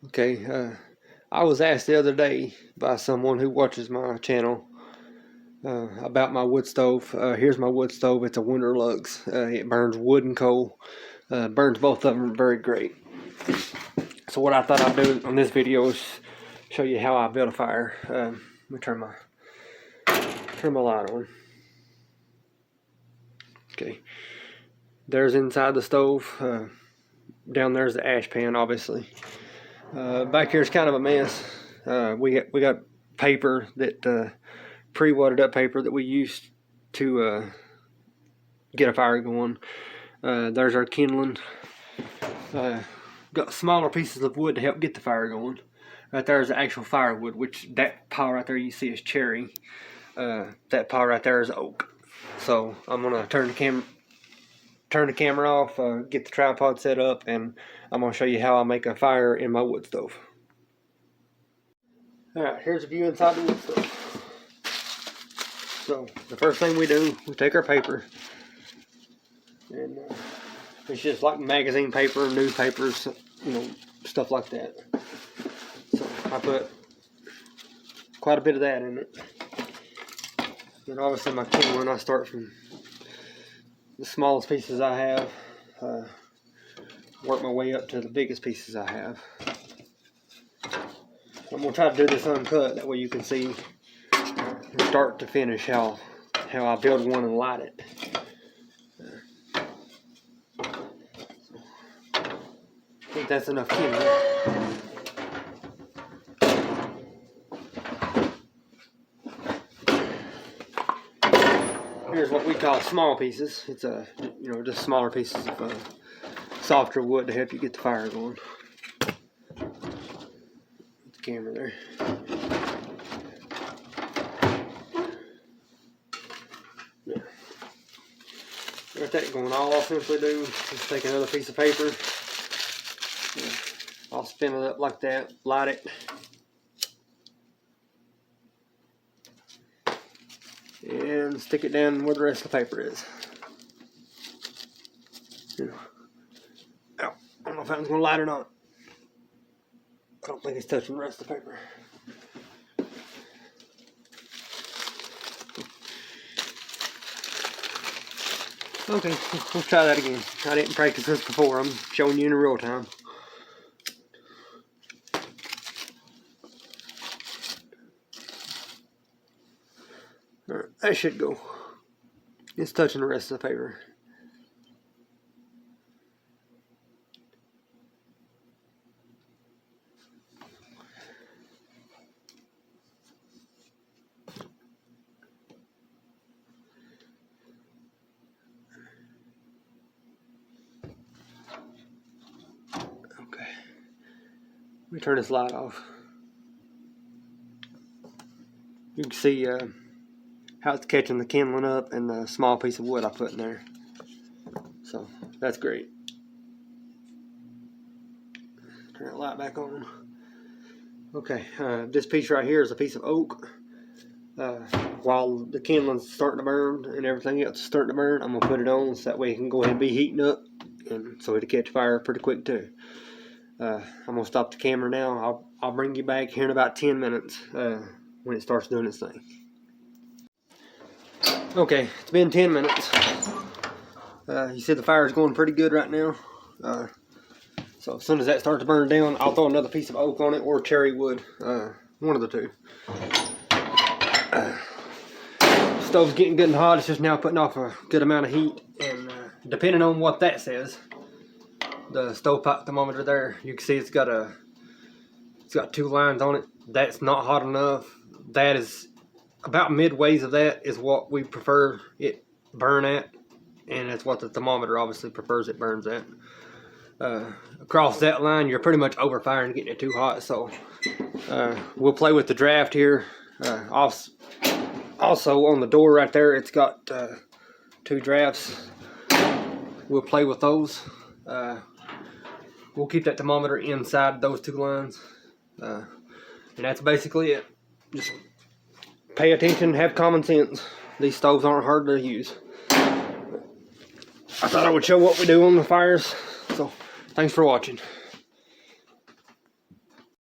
Okay, I was asked the other day by someone who watches my channel about my wood stove. Here's my wood stove. It's a Wonderluxe. It burns wood and coal. Burns both of them very great. So what I thought I'd do on this video is show you how I build a fire. Let me turn my light on. Okay, there's inside the stove. Down there's the ash pan, obviously. Back here is kind of a mess. We got paper that pre-wadded up paper that we used to get a fire going. There's our kindling. Got smaller pieces of wood to help get the fire going. Right there's the actual firewood, which that pile right there you see is cherry. That pile right there is oak. So I'm gonna turn the camera off, get the tripod set up, and I'm going to show you how I make a fire in my wood stove. Alright, here's a view inside the wood stove. So, the first thing we do, we take our paper, and it's just like magazine paper, newspapers, you know, stuff like that. So, I put quite a bit of that in it. And obviously my kindling, I start from the smallest pieces I have, work my way up to the biggest pieces I have. I'm going to try to do this uncut, that way you can see from start to finish how I build one and light it. I think that's enough kindling. Here's what we call small pieces. It's just smaller pieces of softer wood to help you get the fire going. The camera there. Yeah. Got that going. All I'll simply do is take another piece of paper. I'll spin it up like that, light it. And stick it down where the rest of the paper is. I don't know if that one's going to light or not. I don't think it's touching the rest of the paper. Okay, let's try that again. I didn't practice this before. I'm showing you in real time. Alright, that should go. It's touching the rest of the paper. Okay. Let me turn this light off. You can see how it's catching the kindling up and the small piece of wood I put in there. So that's great. Turn that light back on. Okay, this piece right here is a piece of oak. While the kindling's starting to burn and everything else is starting to burn, I'm gonna put it on so that way it can go ahead and be heating up, and so it'll catch fire pretty quick too. I'm gonna stop the camera now. I'll bring you back here in about 10 minutes when it starts doing its thing. Okay, it's been 10 minutes. You see the fire's going pretty good right now. So as soon as that starts to burn down, I'll throw another piece of oak on it or cherry wood. One of the two. Stove's getting good and hot. It's just now putting off a good amount of heat. And depending on what that says, the stovepipe thermometer there, you can see it's got 2 lines on it. That's not hot enough. That is about midways of that is what we prefer it burn at, and it's what the thermometer obviously prefers it burns at. Across that line, you're pretty much overfiring, getting it too hot. So we'll play with the draft here. Also on the door right there, it's got 2 drafts. We'll play with those. We'll keep that thermometer inside those 2 lines, and that's basically it. Just pay attention, have common sense. These stoves aren't hard to use. I thought I would show what we do on the fires. So, thanks for watching.